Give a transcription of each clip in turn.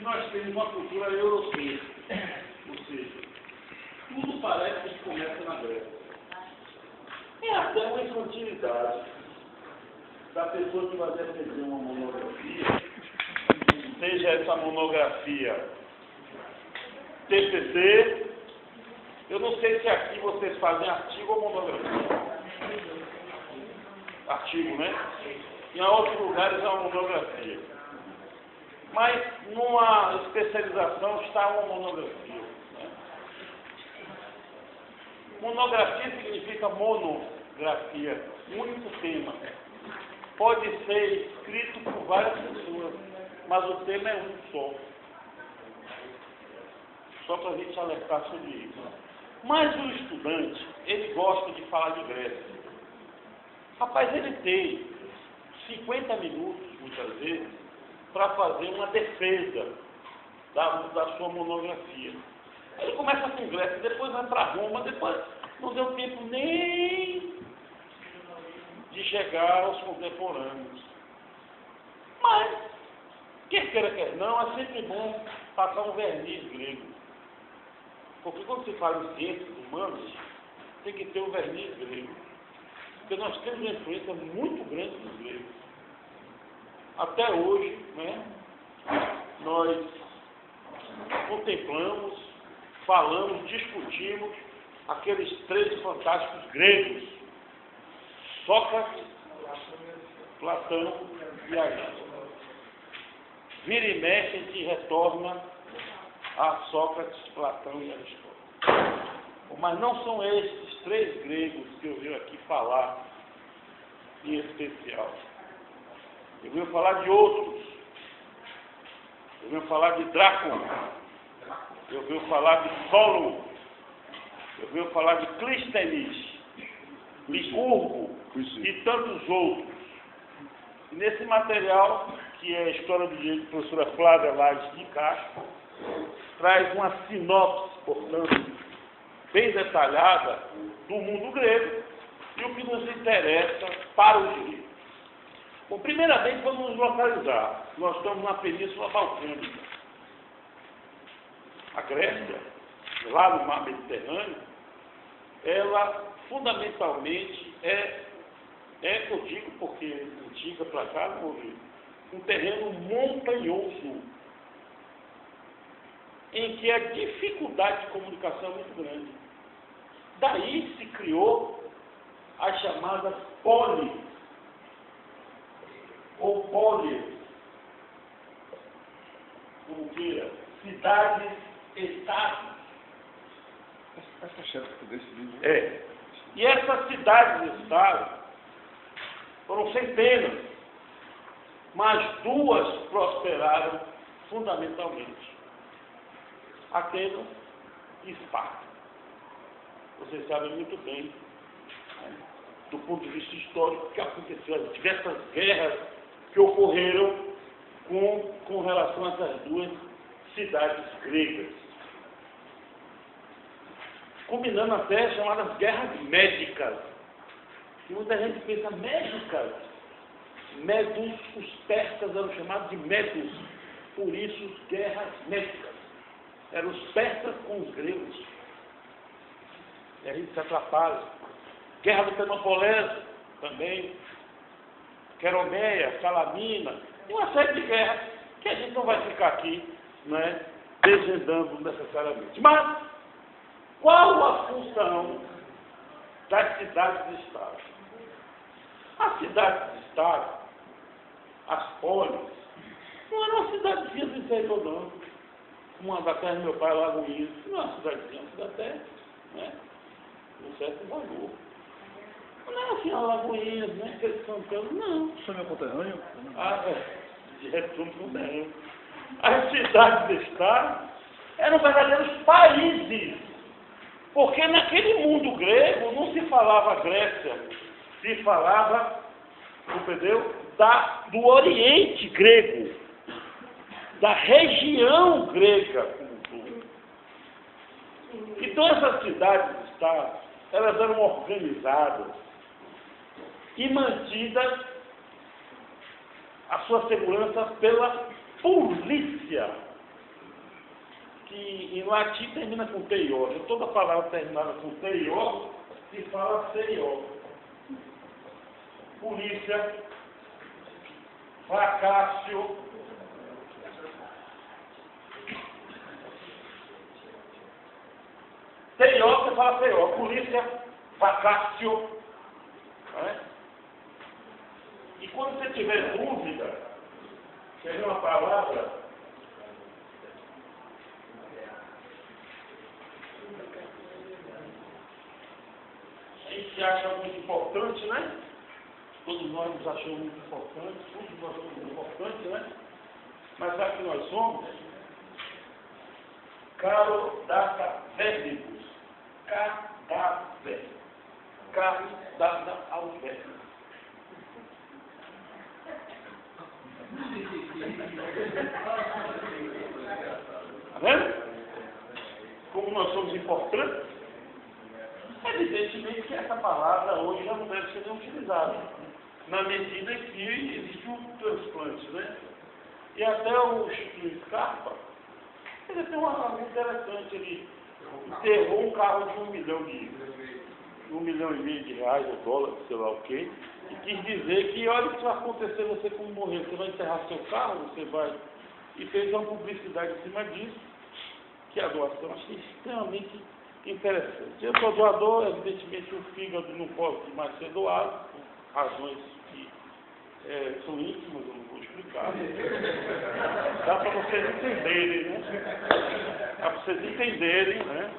nós temos uma cultura europeia, ou seja, tudo parece que começa na Grécia. É até uma infantilidade da pessoa que vai defender uma monografia, seja essa monografia TCC, eu não sei se aqui vocês fazem artigo ou monografia. Artigo, né? Em outros lugares é uma monografia. Mas numa especialização está uma monografia. Né? Monografia significa monografia, único tema. Pode ser escrito por várias pessoas, mas o tema é um só. Só para a gente alertar sobre isso. Mas o estudante, ele gosta de falar de Grécia. Rapaz, ele tem 50 minutos, muitas vezes, para fazer uma defesa da sua monografia. Ele começa com Grécia, depois vai para Roma, depois não deu tempo nem de chegar aos contemporâneos. Mas, quer queira, quer não, é sempre bom passar um verniz grego. Porque quando se fala em ciências humanas, tem que ter um verniz grego. Porque nós temos uma influência muito grande dos gregos. Até hoje, né, nós contemplamos, falamos, discutimos aqueles três fantásticos gregos: Sócrates, Platão e Aristóteles. Vira e mexe, a gente retorna a Sócrates, Platão e Aristóteles. Mas não são esses três gregos que eu venho aqui falar em especial. Eu venho falar de outros. Eu venho falar de Drácula. Eu venho falar de Solon. Eu venho falar de Clístenes, Licurgo e tantos outros. E nesse material, que é a História do Direito da professora Flávia Lages de Castro, traz uma sinopse, portanto, bem detalhada do mundo grego e o que nos interessa para o direito. Bom, primeiramente, vamos nos localizar. Nós estamos na Península Balcânica. A Grécia, lá no mar Mediterrâneo, ela fundamentalmente eu digo porque antiga para cá, não ouvi, um terreno montanhoso, em que a dificuldade de comunicação é muito grande. Daí se criou as chamadas polis, ou polias, como queira, cidades-estados. Essa chefe desse livro. É. E essas cidades-estados foram centenas, mas duas prosperaram fundamentalmente: Atenas e Esparta. Vocês sabem muito bem, né, do ponto de vista histórico, o que aconteceu, as diversas guerras que ocorreram com relação a essas duas cidades gregas. Combinando até as chamadas guerras médicas. E muita gente pensa, médicas? Medos, os persas eram chamados de medos, por isso guerras médicas. Eram os persas com os gregos. E a gente se atrapalha. Guerra do Peloponeso, também. Queroneia, Salamina, e uma série de guerras que a gente não vai ficar aqui, né, desvendando necessariamente. Mas, qual a função das cidades-estado? As cidades-estado, as polis, não eram uma cidadezinha do interior, não. Uma da terra do meu pai, Lagoinhas, não é uma cidadezinha, uma cidade até, né, um certo valor. Não é assim, a Lagoinhas, né, aquele Santana, não. O senhor é meu conterrâneo? De retorno conterrâneo. As cidades-estado eram verdadeiros países. Porque naquele mundo grego não se falava Grécia, se falava, entendeu? Do Oriente grego, da região grega como um todo. Então essas cidades-estado, elas eram organizadas e mantidas a sua segurança pela polícia. E no latim termina com teió. Toda palavra terminada com teió se fala teió. Polícia, vacácio, teió, você fala teió. Polícia, vacácio. Né? E quando você tiver dúvida, quer ver uma palavra? A gente acha muito importante, né? Todos nós nos achamos muito importantes, todos nós somos importantes, né? Mas sabe que nós somos? Cadavéricos. Cadáver. Carne dada ao verbo. Tá vendo? Como nós somos importantes, evidentemente que essa palavra hoje já não deve ser nem utilizada, na medida que existe um transplante, né? E até o Chico Scarpa, ele tem uma coisa interessante, ele enterrou um carro de $1 milhão e meio de reais, ou dólares, sei lá o quê, e quis dizer que olha o que vai acontecer você quando morrer, você vai enterrar seu carro, você vai... E fez uma publicidade em cima disso, que a doação achei extremamente interessante. Eu sou doador, evidentemente o fígado não pode mais ser doado, por razões que são íntimas, eu não vou explicar. Dá para vocês entenderem, né? Dá para vocês entenderem, né?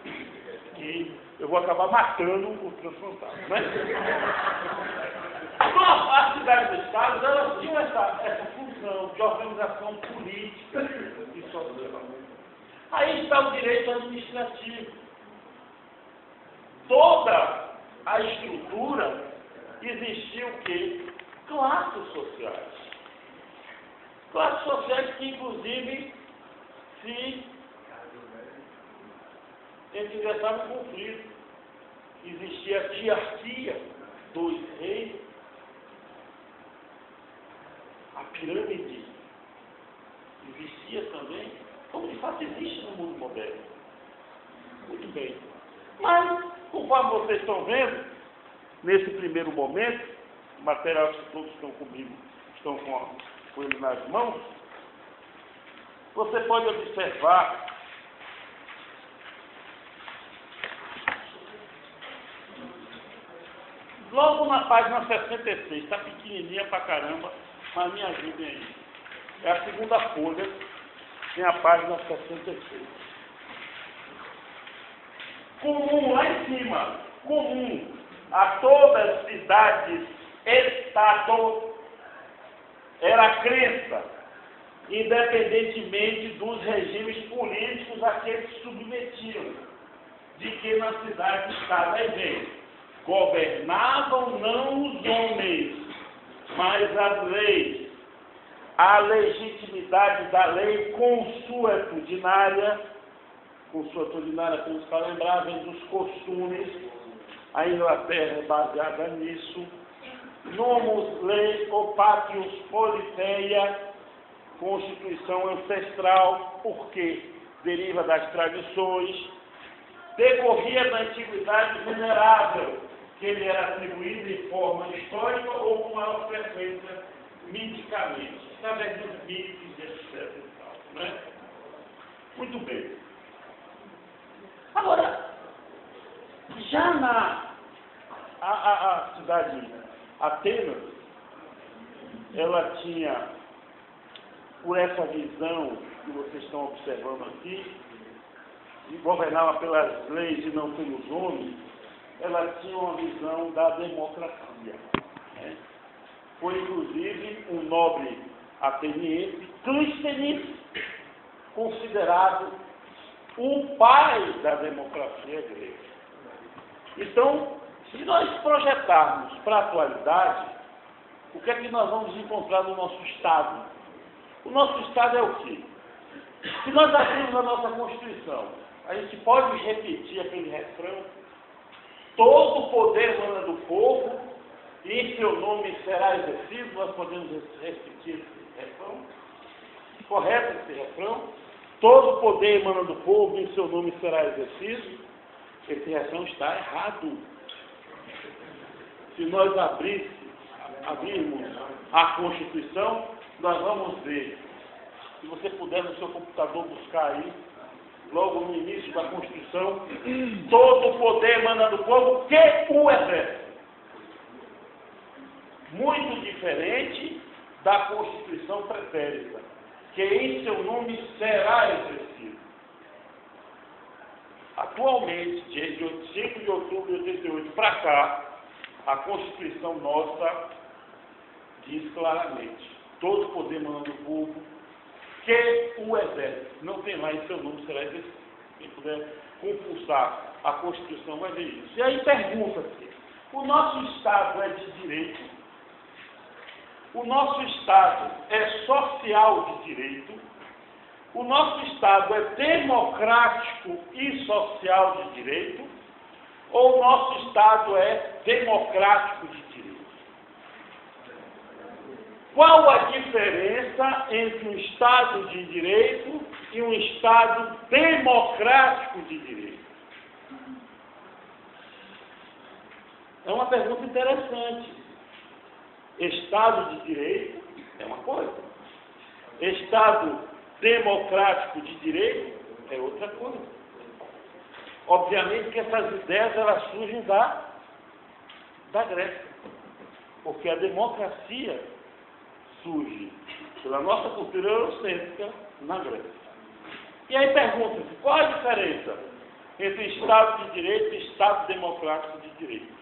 Que eu vou acabar matando o transplantado, né? Bom, as cidades dos estados, elas tinham essa função de organização política e social. Aí está o direito administrativo. Toda a estrutura existia o quê? Classes sociais. Classes sociais que, inclusive, se ingressavam em conflito. Existia a hierarquia dos reis, a pirâmide existia também, como de fato existe no mundo moderno. Muito bem. Mas, conforme vocês estão vendo, nesse primeiro momento, o material que todos estão comigo, estão com ele nas mãos, você pode observar logo na página 66, está pequenininha pra caramba, mas me ajudem aí. É a segunda folha, tem a página 66. Comum lá em cima, comum a todas as cidades, estado, era a crença, independentemente dos regimes políticos a que eles se submetiam, de que na cidade estado, aí vem, governavam não os homens, mas as leis, a legitimidade da lei consuetudinária, temos para lembrar, vem dos costumes, a Inglaterra é baseada nisso, nomus lei opatius politeia, constituição ancestral, porque deriva das tradições, decorria da antiguidade venerável, que ele era atribuído em forma histórica ou com maior frequência miticamente, através dos mitos, etc. Né? Muito bem. Agora, já a cidade Atenas, ela tinha, por essa visão que vocês estão observando aqui, e governava pelas leis e não pelos homens, ela tinha uma visão da democracia. Né? Foi, inclusive, um nobre ateniense, Clístenes, considerado o pai da democracia grega. Então, se nós projetarmos para a atualidade, o que é que nós vamos encontrar no nosso Estado? O nosso Estado é o quê? Se nós abrimos a nossa Constituição, a gente pode repetir aquele refrão: todo o poder emana do povo, e em seu nome será exercido. Nós podemos repetir esse refrão? Correto esse refrão? todo poder emana do povo, em seu nome será exercido, esse reação está errado. Se nós abrirmos a Constituição, nós vamos ver. Se você puder no seu computador buscar aí, logo no início da Constituição, todo o poder emana do povo que o exerce. Muito diferente da Constituição pretérita, que em seu nome será exercido. Atualmente, de 5 de outubro de 88 para cá, a Constituição nossa diz claramente, todo poder emana do povo que o exerce. Não tem lá em seu nome será exercido. Quem puder compulsar a Constituição vai ver isso. E aí pergunta-se, o nosso Estado é de direito? O nosso Estado é social de direito? O nosso Estado é democrático e social de direito? Ou o nosso Estado é democrático de direito? Qual a diferença entre um Estado de direito e um Estado democrático de direito? É uma pergunta interessante. Estado de direito é uma coisa. Estado democrático de direito é outra coisa. Obviamente que essas ideias elas surgem da Grécia. Porque a democracia surge pela nossa cultura eurocêntrica na Grécia. E aí pergunta-se, qual a diferença entre Estado de direito e Estado democrático de direito?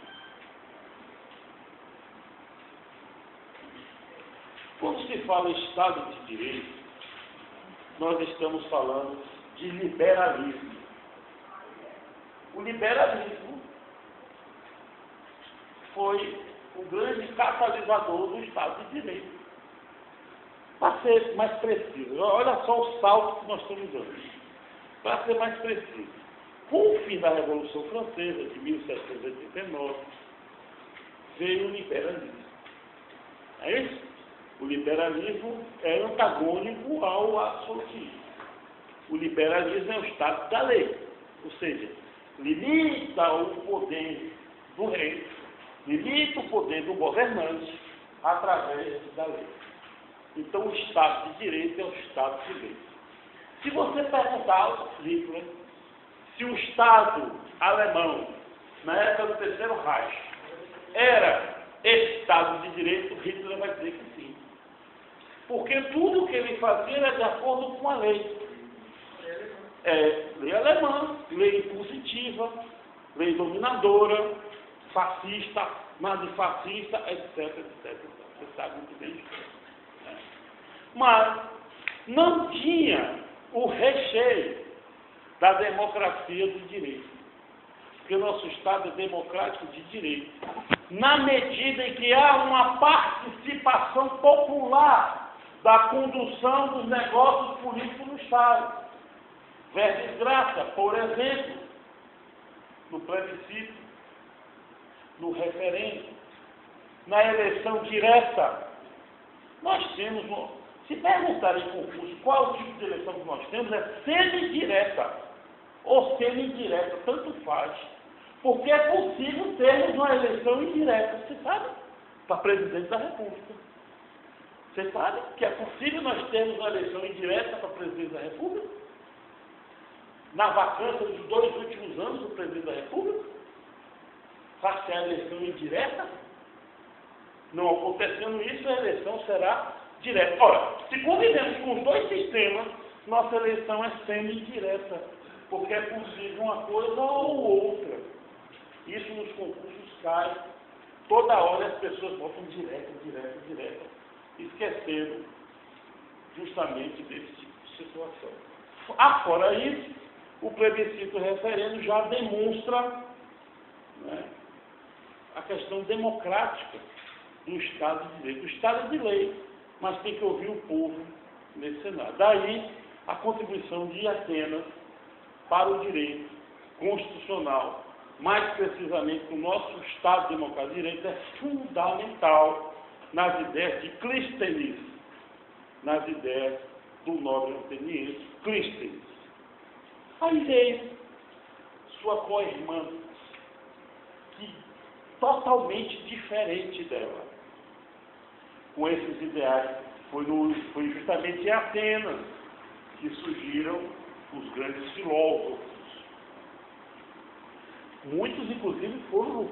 Quando se fala em Estado de direito, nós estamos falando de liberalismo. O liberalismo foi o grande catalisador do Estado de direito. Para ser mais preciso, olha só o salto que nós estamos dando. Para ser mais preciso, com o fim da Revolução Francesa, de 1789, veio o liberalismo. É isso? O liberalismo é antagônico ao absolutismo. O liberalismo é o Estado da lei, ou seja, limita o poder do rei, limita o poder do governante através da lei. Então, o Estado de Direito é o Estado de lei. Se você perguntar ao Hitler se o Estado alemão, na época do Terceiro Reich, era Estado de Direito, Hitler vai dizer que sim. Porque tudo o que ele fazia era de acordo com a lei. Lei alemã, lei impositiva, lei dominadora, fascista, nazifascista, etc. Você sabe muito bem disso. Mas não tinha o recheio da democracia do direito. Porque o nosso Estado é democrático de direito. Na medida em que há uma participação popular da condução dos negócios políticos no Estado. Verdes graça, por exemplo, no plebiscito, no referendo, na eleição direta. Nós temos, se perguntarem em concurso qual o tipo de eleição que nós temos, é semi-direta ou semi-indireta, tanto faz. Porque é possível termos uma eleição indireta, você sabe? Para presidente da República. Você sabe que é possível nós termos uma eleição indireta para presidente da República? Na vacância dos 2 últimos anos do presidente da República? Para ser a eleição indireta? Não acontecendo isso, a eleição será direta. Ora, se convivemos com os dois sistemas, nossa eleição é semi-indireta, porque é possível uma coisa ou outra. Isso nos concursos cai. Toda hora as pessoas botam direta, esquecendo justamente desse tipo de situação. Afora isso, o plebiscito referendo já demonstra, né, a questão democrática do Estado de Direito. O Estado é de lei, mas tem que ouvir o povo nesse cenário. Daí a contribuição de Atenas para o direito constitucional, mais precisamente o nosso Estado Democrático de Direito, é fundamental nas ideias de Clístenes, nas ideias do nobre ateniense Clístenes. Aí veio sua co-irmã, que totalmente diferente dela, com esses ideais. Foi justamente em Atenas que surgiram os grandes filósofos. Muitos, inclusive, foram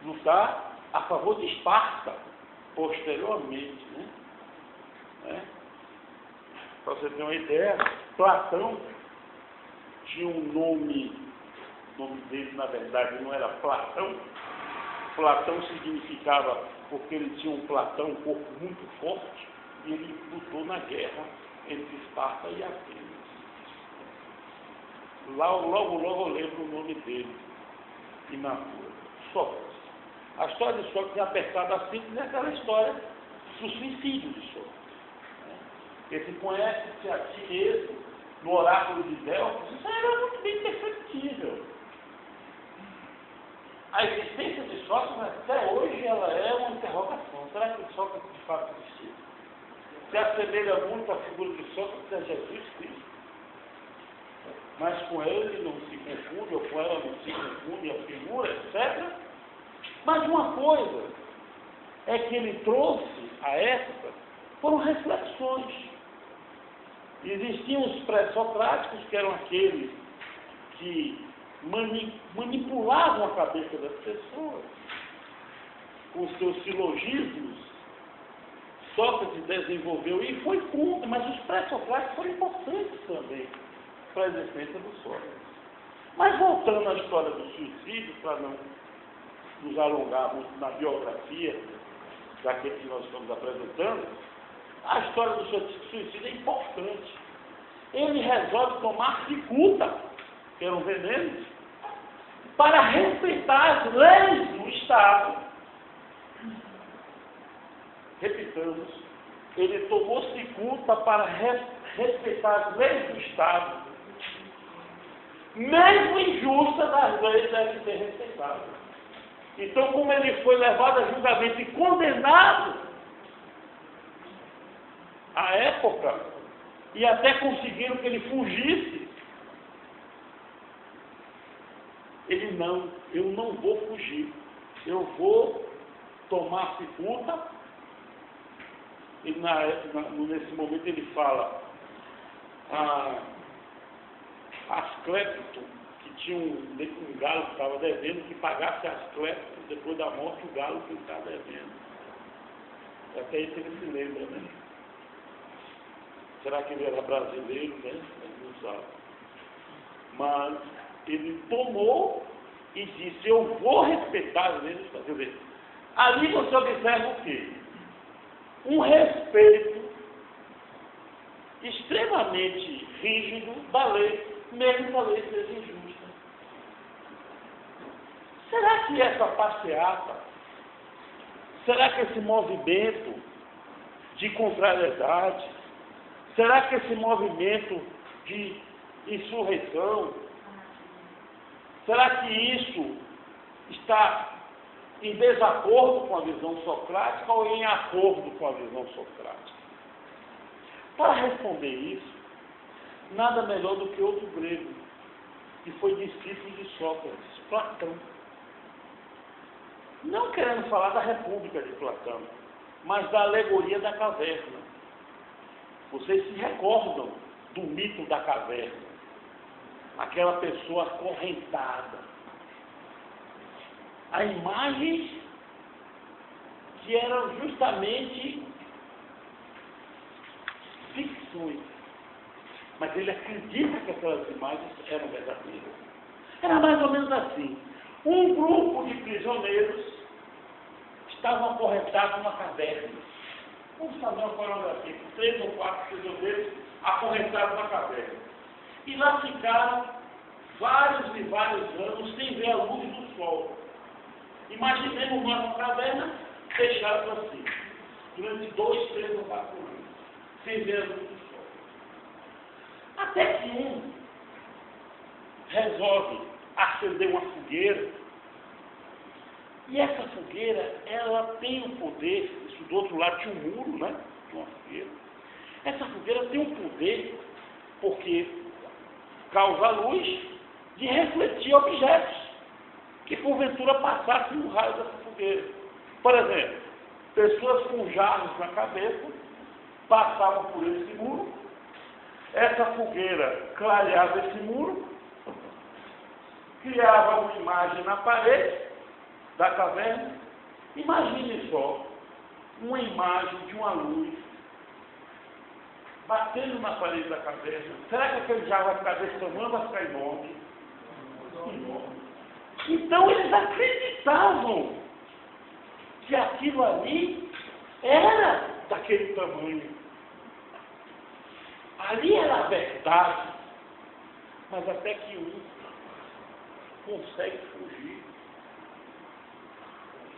lutar a favor de Esparta, posteriormente. Para você ter uma ideia, Platão tinha um nome, o nome dele, na verdade, não era Platão. Platão significava, porque ele tinha um corpo muito forte, e ele lutou na guerra entre Esparta e Atenas. Logo eu lembro o nome dele, e na rua. Sócrates. A história de Sócrates é apertada assim, naquela história do suicídio de Sócrates. Ele conhece-se a si mesmo no oráculo de Delfos. Isso era muito bem perceptível. A existência de Sócrates, até hoje, ela é uma interrogação. Será que Sócrates de fato existiu? Se assemelha muito à figura de Sócrates a Jesus Cristo. Mas com ele não se confunde, ou com ela não se confunde a figura, etc. Mas uma coisa é que ele trouxe à época foram reflexões. Existiam os pré-socráticos, que eram aqueles que manipulavam a cabeça das pessoas com seus silogismos. Sócrates desenvolveu e foi contra, mas os pré-socráticos foram importantes também para a existência do Sócrates. Mas voltando à história do suicídio, para não nos alongar muito na biografia daquele que nós estamos apresentando, a história do suicídio é importante. Ele resolve tomar cicuta, que era um veneno, para respeitar as leis do Estado. Repitamos, ele tomou cicuta para respeitar as leis do Estado. Mesmo injustas, as leis devem ser respeitadas. Então, como ele foi levado a julgamento e condenado à época, e até conseguiram que ele fugisse, ele não, eu não vou fugir, eu vou tomar cicuta. E nesse momento ele fala Asclepto, que tinha um galo que estava devendo, que pagasse Asclepto depois da morte o galo que ele estava devendo. Até isso ele se lembra, né? Será que ele era brasileiro, né? Ele não sabe. Mas ele tomou e disse, eu vou respeitar as leis. Quer dizer, ali você observa o quê? Um respeito extremamente rígido da lei, mesmo que a lei seja injusta. Será que essa passeata, será que esse movimento de contrariedade, será que esse movimento de insurreição, será que isso está em desacordo com a visão socrática ou em acordo com a visão socrática? Para responder isso, nada melhor do que outro grego, que foi discípulo de Sócrates, Platão. Não querendo falar da República de Platão, mas da alegoria da caverna. Vocês se recordam do mito da caverna? Aquela pessoa acorrentada. A imagem que eram justamente ficções. Mas ele acredita que aquelas imagens eram verdadeiras. Era mais ou menos assim. Um grupo de prisioneiros estavam acorrentados numa caverna. Vamos fazer uma coreografia com 3 ou 4 prisioneiros acorrentados na caverna. E lá ficaram vários e vários anos sem ver a luz do sol. Imaginemos uma caverna fechada assim, durante 2, 3 ou 4 anos, sem ver a luz do sol. Até que um resolve acender uma fogueira, e essa fogueira, ela tem o poder, isso do outro lado tinha um muro, né? Tinha uma fogueira, Essa fogueira tem um poder, porque causa luz, de refletir objetos que porventura passassem no raio dessa fogueira. Por exemplo, pessoas com jarros na cabeça passavam por esse muro, essa fogueira clareava esse muro, criava uma imagem na parede da caverna. Imagine só uma imagem de uma luz batendo na parede da caverna. Será que aquele jarro vai ficar desse tamanho ou vai ficar enorme? Então eles acreditavam que aquilo ali era daquele tamanho. Ali era a verdade. Mas até que um consegue fugir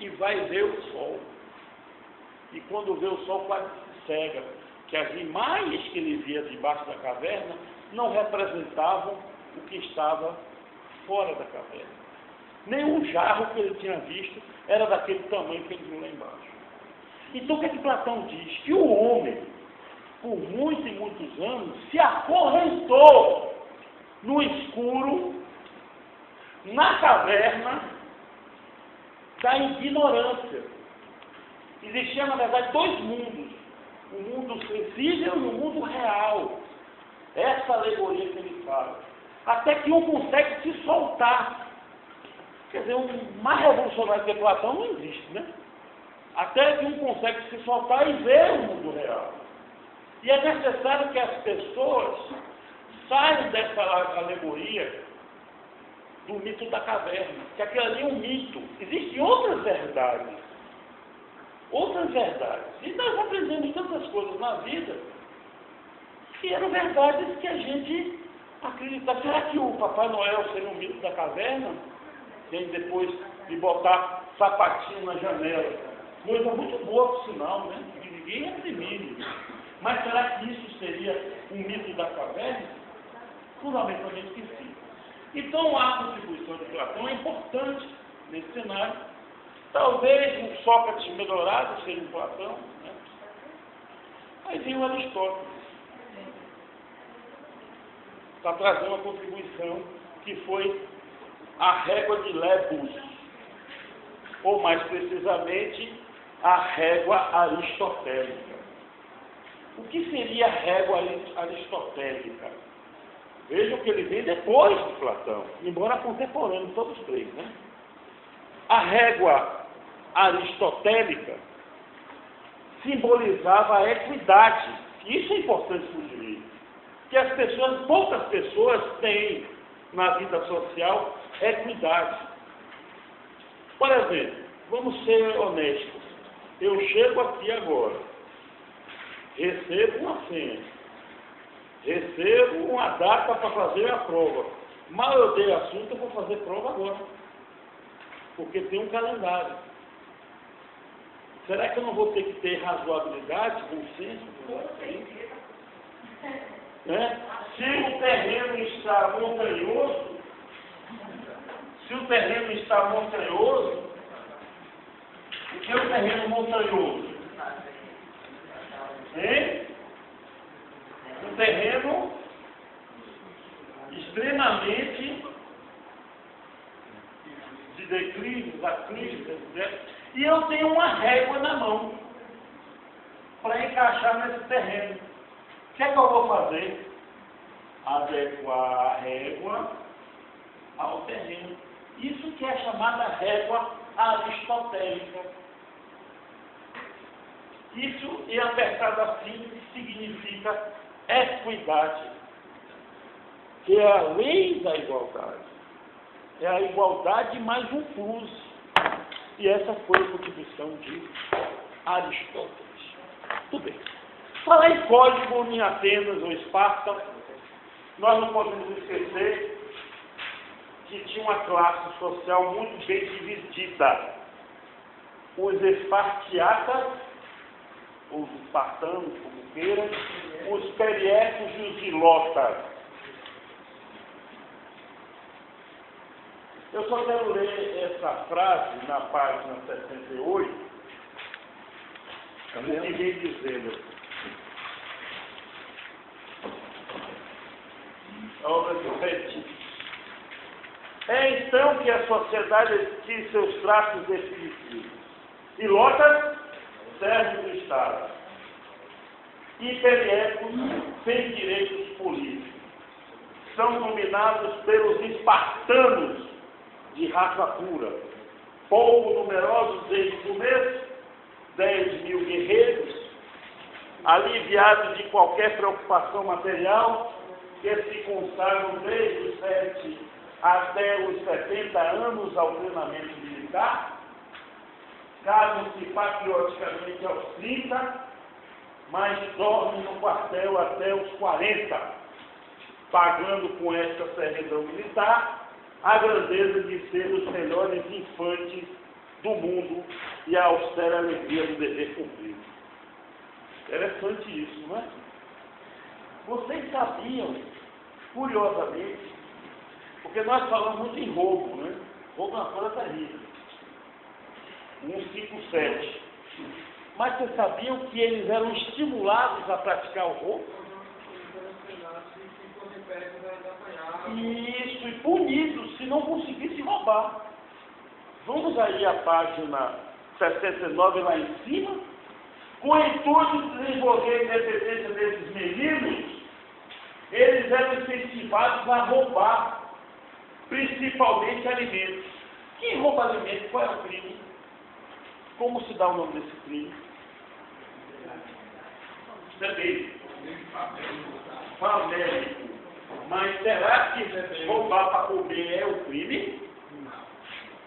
e vai ver o sol. E quando vê o sol quase se cega, que as imagens que ele via debaixo da caverna não representavam o que estava fora da caverna. Nenhum jarro que ele tinha visto era daquele tamanho que ele viu lá embaixo. Então o que é que Platão diz? Que o homem, por muitos e muitos anos, se acorrentou no escuro, na caverna da ignorância. Existiam, na verdade, dois mundos. O mundo sensível e o mundo real. Essa alegoria que ele fala. Até que um consegue se soltar. Quer dizer, um mais revolucionário que Platão não existe, né? Até que um consegue se soltar e ver o mundo real. E é necessário que as pessoas saiam dessa alegoria do mito da caverna, que aquilo ali é um mito. Existem outras verdades. Outras verdades. E nós aprendemos tantas coisas na vida que eram verdades que a gente acreditava. Será que o Papai Noel seria um mito da caverna? Tem depois de botar sapatinho na janela. Coisa muito boa, por sinal, né? Que ninguém admire. Mas será que isso seria um mito da caverna? Fundamentalmente que sim. Então a contribuição de Platão é importante nesse cenário. Talvez um Sócrates melhorado seja um Platão, né? Aí vem o Aristóteles para trazer uma contribuição que foi a régua de Lebus, ou mais precisamente a régua aristotélica. O que seria a régua aristotélica? Vejam que ele vem depois de Platão, embora contemporâneo, todos três, né? A régua aristotélica simbolizava a equidade. Isso é importante para o direito. Que as pessoas, poucas pessoas têm na vida social equidade. Por exemplo, vamos ser honestos. Eu chego aqui agora, recebo uma senha, recebo uma data para fazer a prova. Mal eu dei assunto, eu vou fazer prova agora. Porque tem um calendário. Será que eu não vou ter que ter razoabilidade, bom senso? Né? Se o terreno está montanhoso, o que é o terreno montanhoso? Hein? Um terreno extremamente de declives, aclives, etc. E eu tenho uma régua na mão para encaixar nesse terreno. O que é que eu vou fazer? Adequar a régua ao terreno. Isso que é chamada régua aristotélica. Isso, e apertado assim, significa equidade, que é a lei da igualdade. É a igualdade mais um plus. E essa foi a contribuição de Aristóteles. Tudo bem. Falar em código em Atenas ou Esparta, nós não podemos esquecer que tinha uma classe social muito bem dividida. Os espartiatas, os espartanos, como queiram, os periecos e os ilotas. Eu só quero ler essa frase na página 68, que vem dizendo: a obra do Reti. É então que a sociedade adquire seus traços definitivos. E lotas servem do Estado. Hiperiecos sem direitos políticos. São dominados pelos espartanos de raça pura. Povo numeroso desde o começo, 10 mil guerreiros, aliviados de qualquer preocupação material, que se consagram desde os 7 até os 70 anos ao treinamento militar, casam-se patrioticamente aos 30, mas dormem no quartel até os 40, pagando com esta servidão militar a grandeza de ser os melhores infantes do mundo e a austera alegria do dever cumprido. Interessante isso, não é? Vocês sabiam, curiosamente, porque nós falamos muito em roubo, né? Roubo é uma coisa terrível. 157. Mas vocês sabiam que eles eram estimulados a praticar o roubo? Isso, e punidos se não conseguisse roubar. Vamos aí à página 69 lá em cima. Com o intuito de desenvolver a independência desses meninos, eles eram incentivados a roubar, principalmente alimentos. Quem rouba alimentos? Qual é o crime? Como se dá o nome desse crime? Também. Famélico. Mas será que roubar para comer é o crime?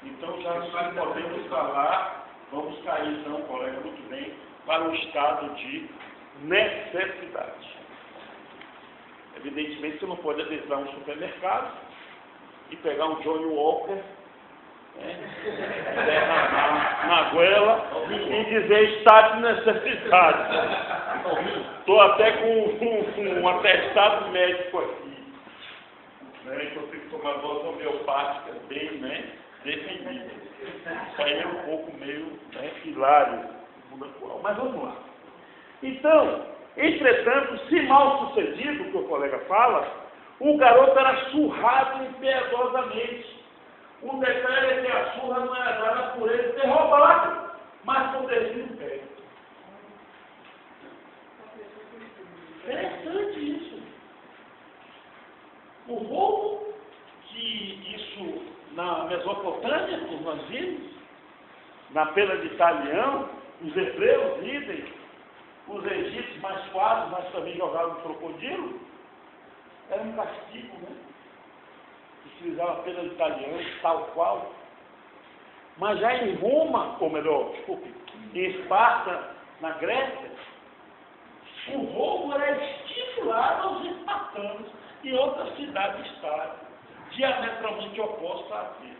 Então já podemos falar, vamos cair então, colega, muito bem, para um estado de necessidade. Evidentemente você não pode adentrar um supermercado e pegar um Johnny Walker, derramar na goela e dizer estado de necessidade. Estou até com um atestado médico aqui. Que eu tenho que tomar dose homeopática bem, definida. Isso aí é um pouco meio hilário, mas vamos lá. Então, entretanto, se mal sucedido, que o colega fala, o garoto era surrado impiedosamente. O detalhe é que a surra não era dada por ele ter roubado, mas por ter sido pego. Interessante isso. O roubo, que isso na Mesopotâmia, como nós vimos, na pena de Italião, os hebreus idem, os egípcios mais quadros, mas também jogaram no crocodilo, era um castigo, né? Utilizava a pena de Italião, tal qual. Mas já em Roma, ou melhor, desculpe, em Esparta, na Grécia, o roubo era estimulado aos espartanos e outras cidades-estado, diametralmente oposta à vida.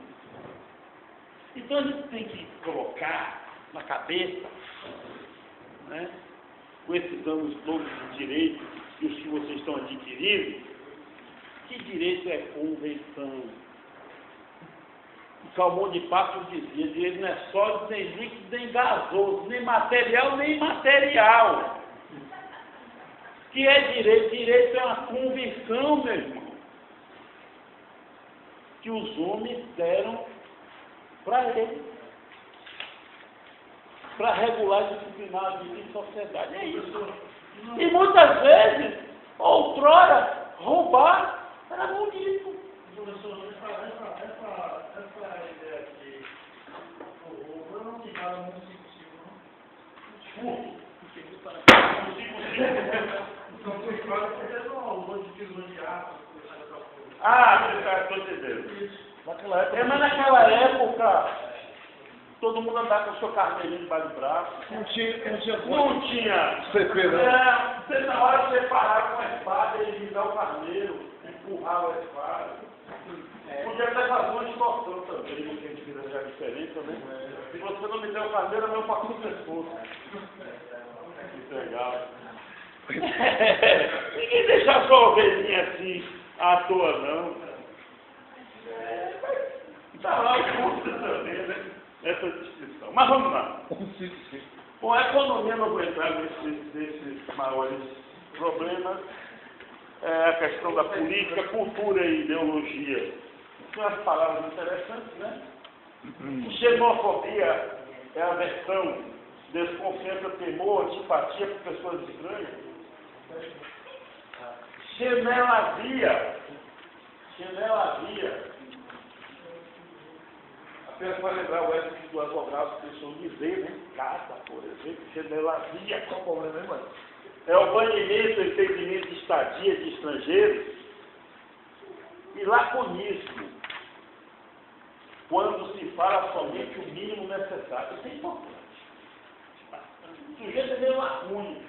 Então a gente tem que colocar na cabeça, com esses anos todos de direito e os que vocês estão adquirindo, que direito é convenção. O Calmon de Passos dizia, direito não é sólido, nem líquido, nem gasoso, nem material, nem imaterial. Que é direito? Direito é uma convenção, meu irmão, que os homens deram para ele, para regular e disciplinar a vida em sociedade. É isso. E muitas vezes, outrora, roubar era bonito. Professor, essa ideia aqui, o roubo não ficava muito simples, não? Então, foi claro que era um monte de quilo de aço. Estou entendendo. Mas naquela época, todo mundo andava com o seu carneirinho debaixo do braço. Não tinha. Não tinha. CP, né? Você na hora de você parar com a espada, ele ligar o carneiro, empurrava a espada. Podia até fazer uma distorção também, que a gente fez já diferença, né? Se você não me der o carneiro, eu não faço o pescoço. Isso é legal. Ninguém deixa sua ovelhinha assim à toa, não. Está lá o curso também, né? Essa descrição. Mas vamos lá. Bom, a economia, não vou entrar nesses maiores problemas. a questão da política, cultura e ideologia. São as palavras interessantes, né? Xenofobia é a versão, desconfiança, temor, antipatia por pessoas estranhas. Chinelavia. Apenas para lembrar o ético do advogado, pessoa viver, né? Casa, por exemplo, chinelavia. Qual o problema, hein, mano? É o banimento e impedimento de estadia de estrangeiros. E laconismo, quando se fala somente o mínimo necessário. Isso é importante. O sujeito é meio lacônico.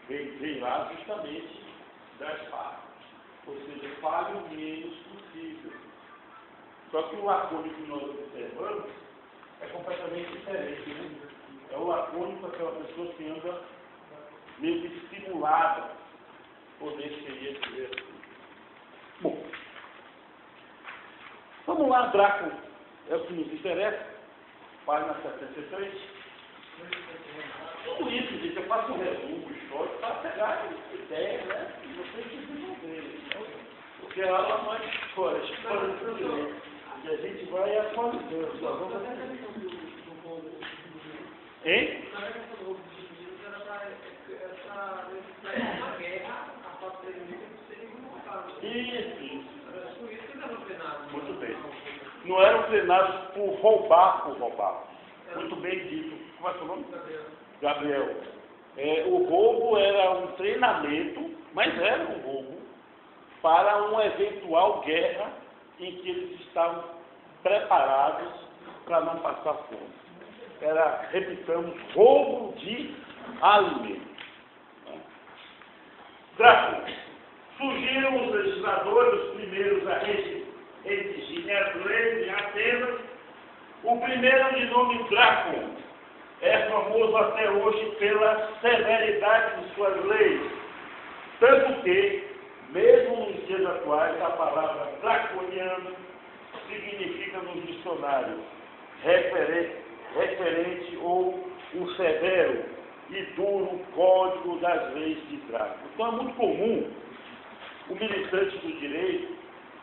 Vem lá justamente das partes. Ou seja, fale o menos possível. Só que o lacônico que nós observamos é completamente diferente. Né? É o lacônico, aquela pessoa que anda meio que estimulada, poder seria dizer assim. Bom, vamos lá, Drácula, é o que nos interessa, página 73. Tudo isso, gente, eu faço um resumo histórico para pegar ideias, né? E vocês se desenvolverem. Porque a aula não é história é e a gente vai atualizando. Hein? Isso. Muito bem. Não eram treinados por roubar. Muito bem dito. Como é seu nome? Gabriel. O roubo era um treinamento, mas era um roubo, para uma eventual guerra em que eles estavam preparados para não passar fome. Era, repitamos, roubo de alimento. Drácula. Surgiram os legisladores, os primeiros a exigir as leis em Atenas. O primeiro, de nome Drácula, é famoso até hoje pela severidade de suas leis. Tanto que, mesmo nos dias atuais, a palavra draconiano significa nos dicionários referente ou o severo e duro código das leis de Drácula. Então é muito comum o militante do direito,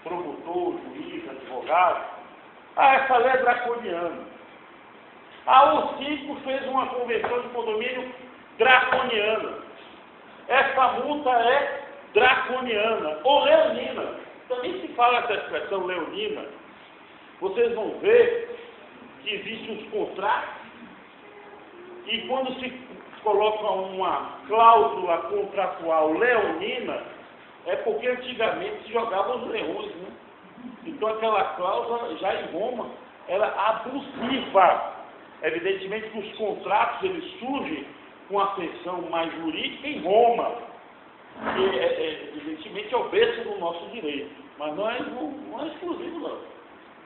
promotor, juiz, advogado, essa lei é draconiana. O Cícero fez uma convenção de condomínio draconiana. Essa multa é draconiana ou leonina. Também se fala essa expressão leonina. Vocês vão ver que existem os contratos e quando se coloca uma cláusula contratual leonina, é porque antigamente se jogavam os leões, né? Então aquela cláusula já em Roma era abusiva. Evidentemente que os contratos eles surgem com a seção mais jurídica em Roma, que evidentemente é o berço do nosso direito, mas não é exclusivo não,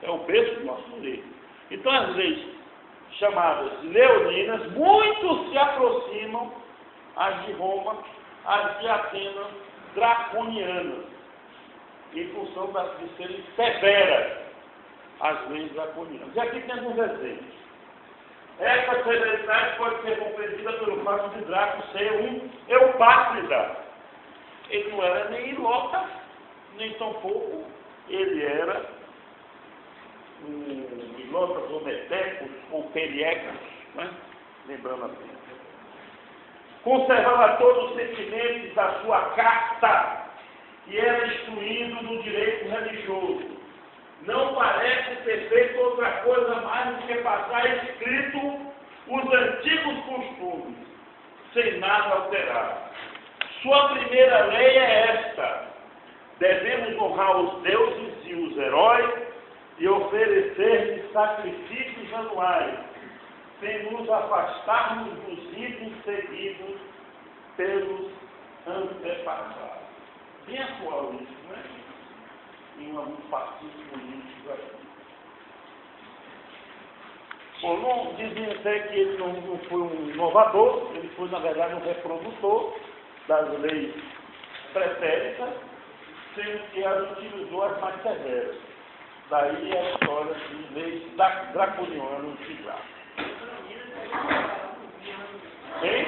é o berço do nosso direito. Então as leis chamadas leoninas muito se aproximam às de Roma, às de Atenas, draconianas, em função de serem severas as leis draconianas. E aqui tem alguns exemplos. Essa severidade pode ser compreendida pelo fato de Drácula ser um eupátrida. Ele não era nem ilota, nem tampouco ele era um ilotas ou metecos ou periecos, né? Lembrando assim. Conservava todos os sentimentos da sua carta e era instruído no direito religioso. Não parece ter feito outra coisa mais do que passar escrito os antigos costumes, sem nada alterar. Sua primeira lei é esta: devemos honrar os deuses e os heróis e oferecer-lhes sacrifícios anuais, sem nos afastarmos dos ídolos seguidos pelos antepassados. Bem atual isso, né? Em alguns partidos políticos aqui. Bom, não dizem até que ele não foi um inovador, ele foi, na verdade, um reprodutor das leis pretéritas, sendo que as utilizou as mais severas. Daí a história de leis draconianas de Drácula. Hein?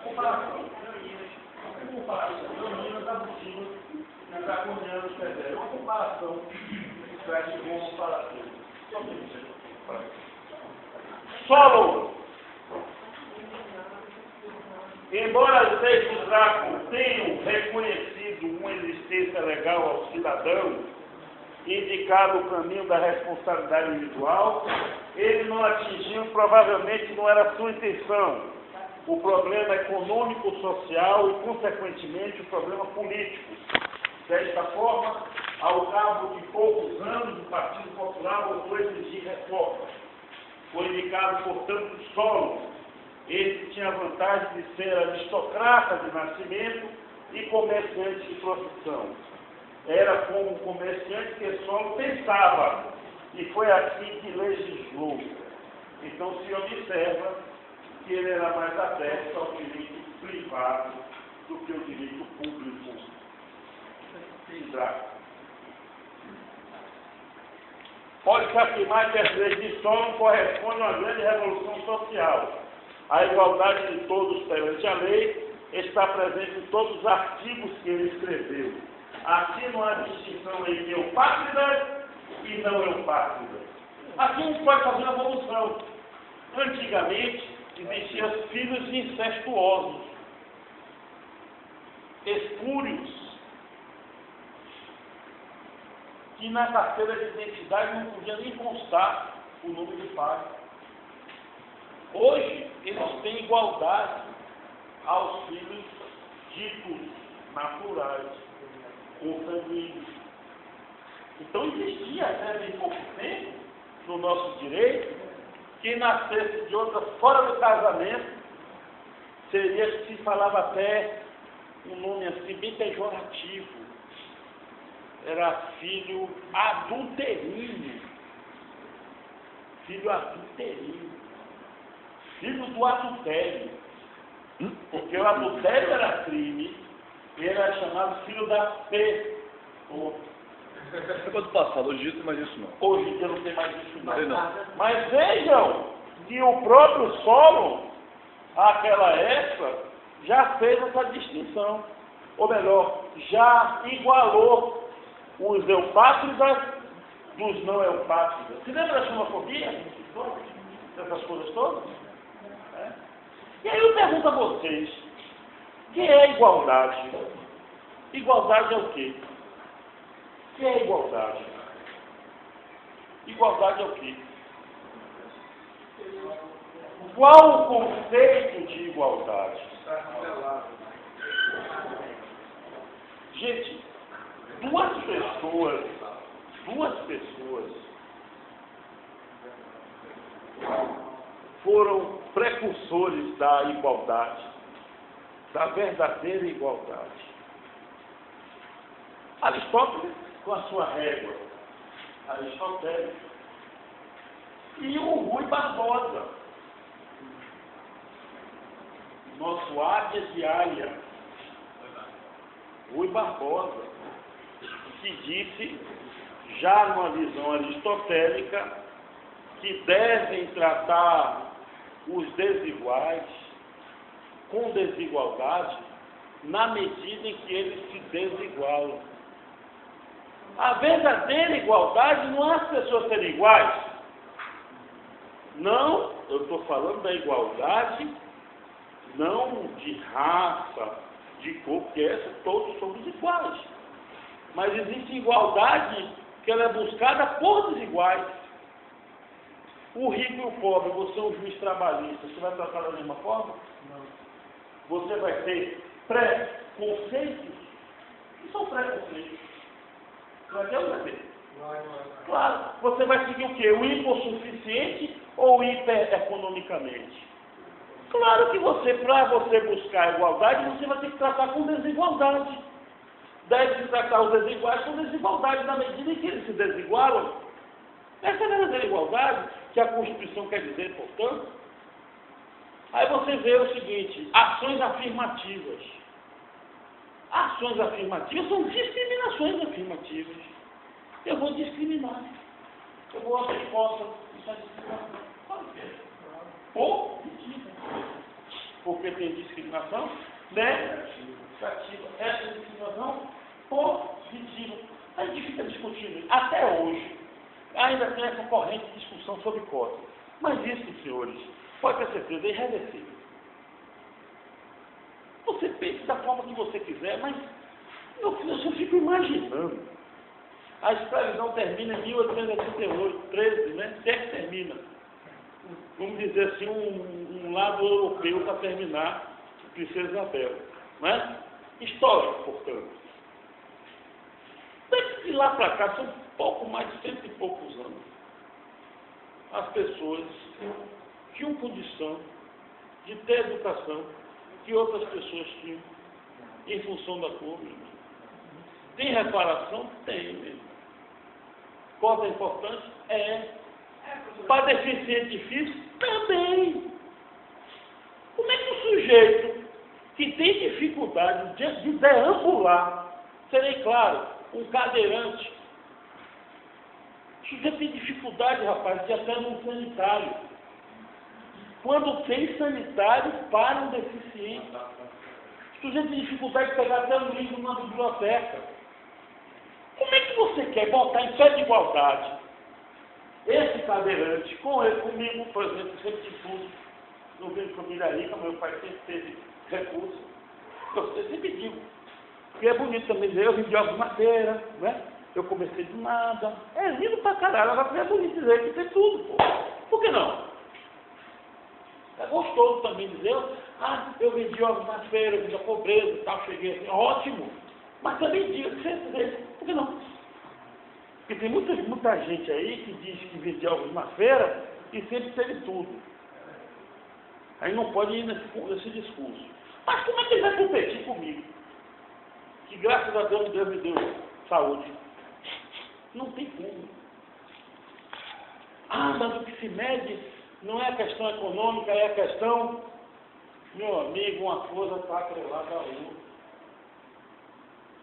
Comparação. comparação de Minas abusivas e draconianos perderam. Uma comparação que traz de bom comparativo. Solo. Embora os seis do Draco tenham reconhecido uma existência legal ao cidadão, indicado o caminho da responsabilidade individual, eles não atingiam, provavelmente não era a sua intenção, o problema econômico-social e, consequentemente, o problema político. Desta forma, ao cabo de poucos anos, o Partido Popular voltou a exigir reformas. Foi indicado, portanto, Solo. Ele tinha a vantagem de ser aristocrata de nascimento e comerciante de profissão. Era como comerciante que Solo pensava, e foi assim que legislou. Então se observa que ele era mais adepto ao direito privado do que ao direito público. Pode-se afirmar que as leis de Solo correspondem a uma grande revolução social. A igualdade de todos perante a lei está presente em todos os artigos que ele escreveu. Aqui não há distinção entre eupátridas e não eupátridas. Aqui a gente pode fazer uma evolução. Antigamente, existiam filhos incestuosos, espúrios, que na carteira de identidade não podia nem constar o nome de pai. Hoje, eles têm igualdade aos filhos ditos naturais, consanguíneos. Então, existia até bem pouco tempo, no nosso direito, quem nascesse de outra fora do casamento, seria que se falava até um nome assim, bem pejorativo. Era filho adulterino. Filho adulterino. Filho do adultério. Porque o adultério era crime, ele era chamado filho da pessoa. Quando passado, hoje em dia não tem mais isso não. Hoje em dia não tem mais isso não. Não. Mas vejam que o próprio Solo, àquela época, já fez essa distinção. Ou melhor, já igualou os eupátridas dos não eupátridas. Se lembra da xenofobia? Essas coisas todas? É. E aí eu pergunto a vocês, o que é igualdade? Igualdade é o quê? O que é igualdade? Igualdade é o quê? Qual o conceito de igualdade? Gente, duas pessoas foram precursores da igualdade, da verdadeira igualdade. Aristóteles, com a sua régua aristotélica, e o Rui Barbosa, nosso águia diária, Rui Barbosa, que disse, já numa visão aristotélica, que devem tratar os desiguais com desigualdade na medida em que eles se desigualam. A verdadeira igualdade não é as pessoas serem iguais. Não, eu estou falando da igualdade, não de raça, de cor, porque essa todos somos iguais. Mas existe igualdade que ela é buscada por desiguais. O rico e o pobre, você é um juiz trabalhista, você vai tratar da mesma forma? Não. Você vai ter preconceitos? O que são preconceitos? Vai ter ou não vai ter? Claro, você vai seguir o quê? O hipossuficiente ou o hipereconomicamente? Claro que você, para você buscar a igualdade, você vai ter que tratar com desigualdade. Deve-se tratar os desiguais com desigualdade na medida em que eles se desigualam. Essa é a verdadeira igualdade que a Constituição quer dizer, portanto. Aí você vê o seguinte, ações afirmativas. Ações afirmativas são discriminações afirmativas. Eu vou discriminar. Eu vou abrir resposta. Isso é discriminação. Claro que é. Ou mentira. Porque tem discriminação negativa. Essa discriminação positiva. A gente fica discutindo isso. Até hoje, ainda tem essa corrente de discussão sobre cota. Mas isso, senhores, pode ter certeza, é irreversível. Você pense da forma que você quiser, mas eu fico imaginando. A escravidão termina em 1888, 13, né? Até que termina. Vamos dizer assim, um lado europeu para terminar a Princesa Isabel. Né? Histórico, portanto. De lá para cá, são pouco mais de 100 e poucos anos. As pessoas tinham condição de ter educação que outras pessoas tinham, em função da cor. Tem reparação? Tem mesmo. Cota importante? É. Para deficiente físico? Também. Como é que o sujeito que tem dificuldade de deambular, serei claro, um cadeirante, o sujeito tem dificuldade, rapaz, de até num sanitário. Quando tem sanitário para um deficiente, o sujeito tem dificuldade de pegar até um livro numa biblioteca. Como é que você quer botar em pé de igualdade esse cadeirante com ele, comigo, por exemplo, sempre tive tudo, não venho de família rica, meu pai sempre teve recursos. Eu sempre digo, que é bonito também dizer, eu vim de ovos na feira, né? Eu comecei de nada. É lindo pra caralho, agora é bonito dizer que tem tudo, pô. Por que não? É gostoso também dizer, eu vendi ovos na feira, eu vim da pobreza e tal, cheguei assim, ótimo. Mas também diga que você dizer, por que não? Porque tem muita gente aí que diz que vende ovos na feira e sempre teve tudo. Aí não pode ir nesse discurso. Mas como é que ele vai competir comigo? Que graças a Deus, Deus me deu saúde. Não tem como. Mas o que se mede não é a questão econômica, é a questão, meu amigo, uma coisa está atrelada à outra.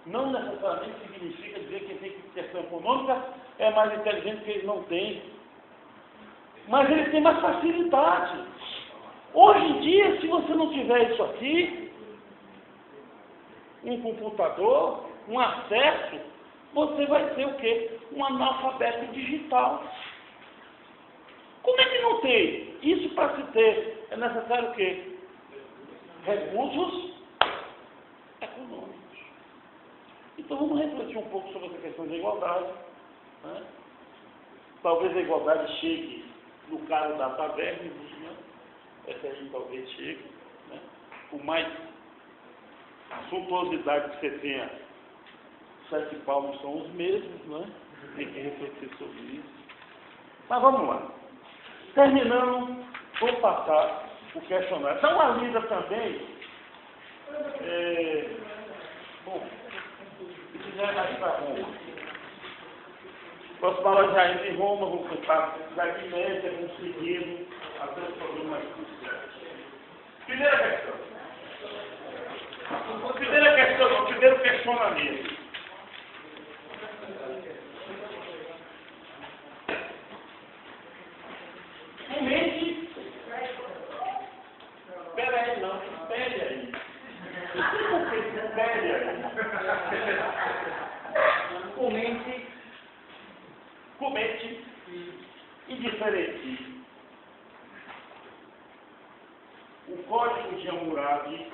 Não necessariamente significa dizer que quem tem questão econômica é mais inteligente que ele não tem. Mas ele tem mais facilidade. Hoje em dia, se você não tiver isso aqui, um computador, um acesso, você vai ser o quê? Um analfabeto digital. Como é que não tem? Isso para se ter é necessário o quê? Recursos econômicos. Então vamos refletir um pouco sobre essa questão da igualdade. Né? Talvez a igualdade chegue no caso da taverna, né? Essa aí talvez chegue. Né? Por mais suntuosidade que você tenha, 7 palmos são os mesmos, né? Tem que refletir sobre isso. Mas vamos lá. Terminando, vou passar o questionário. Dá uma lida também. Bom, se quiser mais para Roma. Posso falar já ainda em Roma, vou contar daqui média, vamos seguindo até os problemas cruciais. Primeira questão. Primeiro questionamento. Comente. Espera aí, não. Espere aí. Espere aí. Comente e diferencie o Código de Hammurabi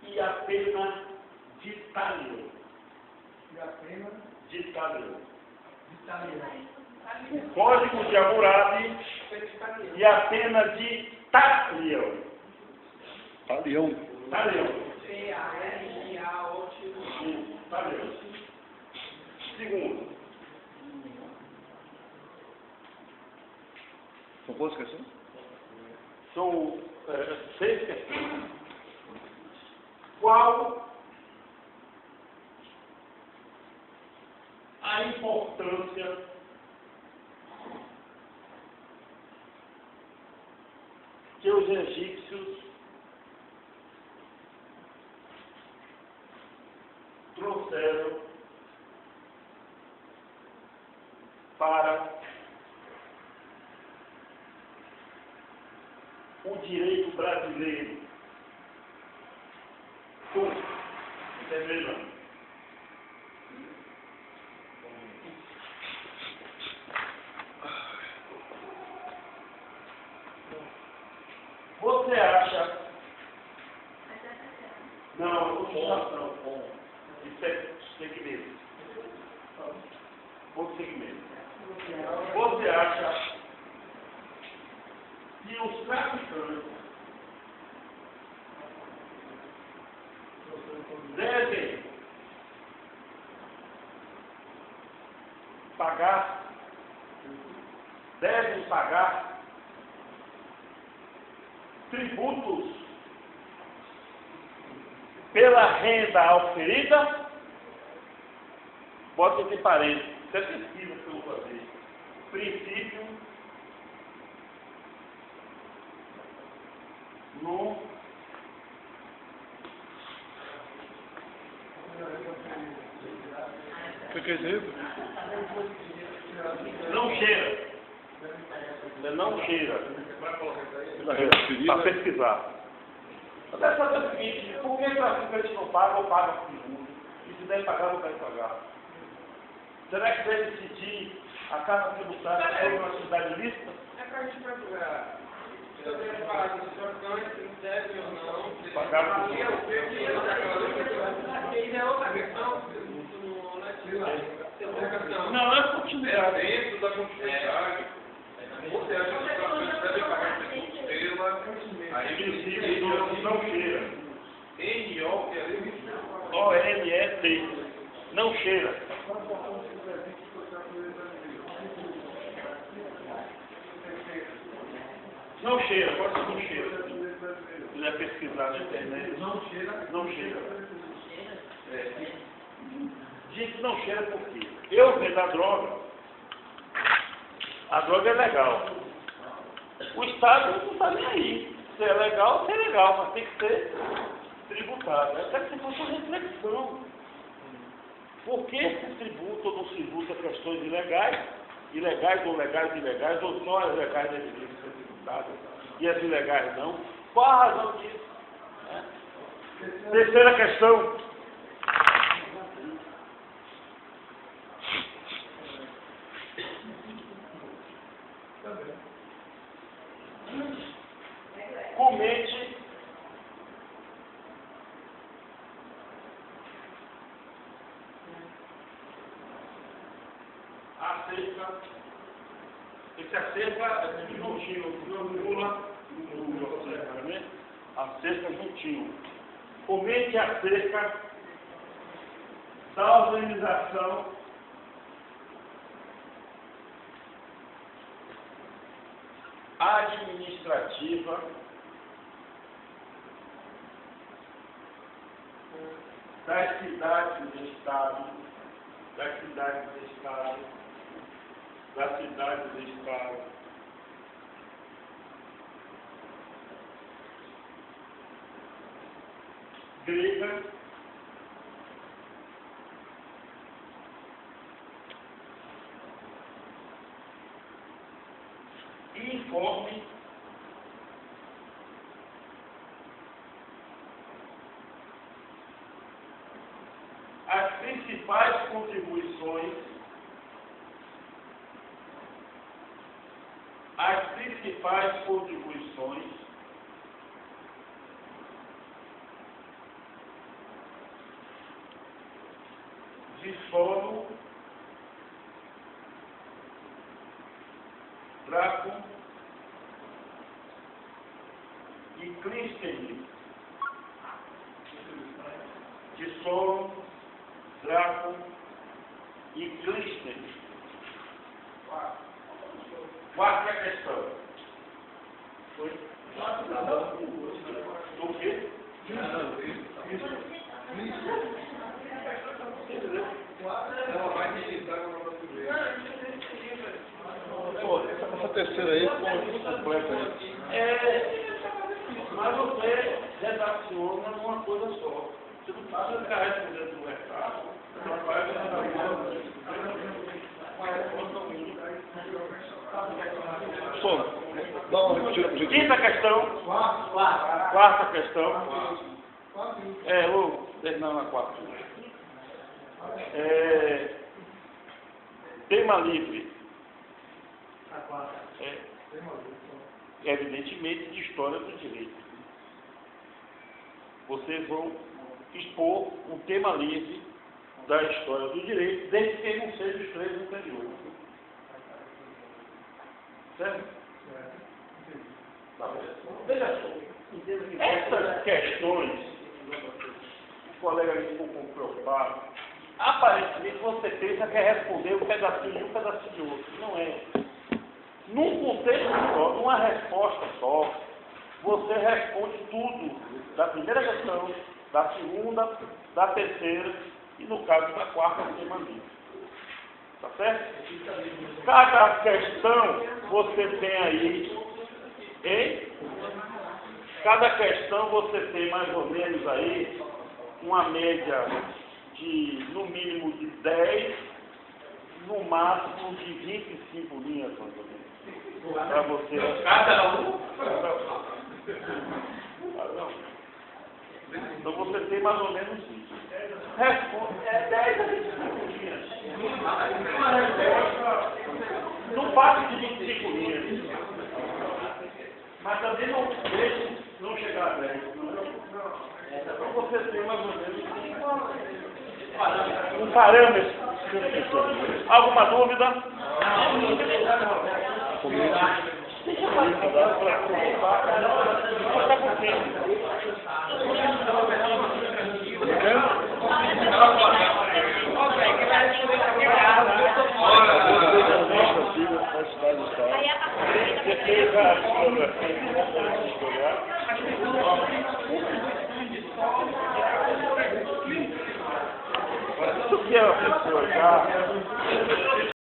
e a pena de Talion. O Código de Hammurabi e a pena de Talion. Talion. Segundo. São quantas questões? São 6 questões. Qual a importância que os egípcios trouxeram para o direito brasileiro. Terminando. Você acha? Não, continuação. Isso é segmento. Outro segmento. Você acha que os traficantes devem pagar tributos pela renda oferida? Bota entre parênteses, isso é pesquisa que eu vou fazer. Princípio no O que é isso? não cheira. Não cheira. Para pesquisar. Você deve saber o seguinte, por que o traficante não paga ou paga tributo? E se deve pagar ou não deve pagar? Será que deve decidir a Casa Tributária sobre uma cidade lista? É para a gente procurar. Se eu devo falar que os traficantes devem ou não. Pagar Isso é outra questão. Não, é continuidade. Dentro da continuidade. Você acha que os traficantes devem pagar tributo pela. Aí princípio não cheira. ONET. Não cheira. Não cheira, pode ser não cheira. Se quiser pesquisar na internet. Não cheira. Não cheira. Diz que não cheira por quê? Eu vendo a droga. A droga é legal. O Estado não está nem aí. Se é legal, se é legal, mas tem que ser tributado. Até que se fosse uma reflexão. Por que se tributa ou não se tributa questões ilegais, ou legais, ilegais, ou só as legais deveriam ser tributadas e as ilegais não? Qual a razão disso? Terceira questão. Comente acerca, esse acerca juntinho, Lula, acerca juntinho. Comente acerca da organização administrativa das cidades do Estado, grega, e informe as principais contribuições de sono, Draco e Clístenes, de sono, Draco e Clístenes. Quarta questão. Foi? O quê? Essa terceira aí ficou completa aí. Mas você redaciona numa coisa só. Você não precisa ficar respondendo no recado. Você não vai Som, dá uma repetida pra gente. Quinta questão. Quarta questão. Vou terminar na quarta. Tema livre. Evidentemente de história do direito. Vocês vão expor um tema livre da história do direito, desde que não seja os três anteriores. Certo? Tá bom. Veja só. Essas questões, o colega ali ficou um pouco preocupado. Aparentemente você pensa que é responder um pedacinho de um pedacinho de outro. Não é. Num contexto só, numa resposta só, você responde tudo, da primeira questão, da segunda, da terceira e, no caso, da quarta, do tema livre. Tá certo? Cada questão você tem aí, cada questão você tem mais ou menos aí uma média de, no mínimo, de 10, no máximo de 25 linhas, mais ou menos. Para você. Cada um? Então você tem mais ou menos isso. Responde 10 a 25 linhas. Não passa de 25 linhas. Mas também não deixe não chegar a 10. Então você tem mais ou menos um parâmetro. Alguma dúvida? Deixa eu fazer para conversar. Está com tempo. Aí a Isso que é uma pessoa já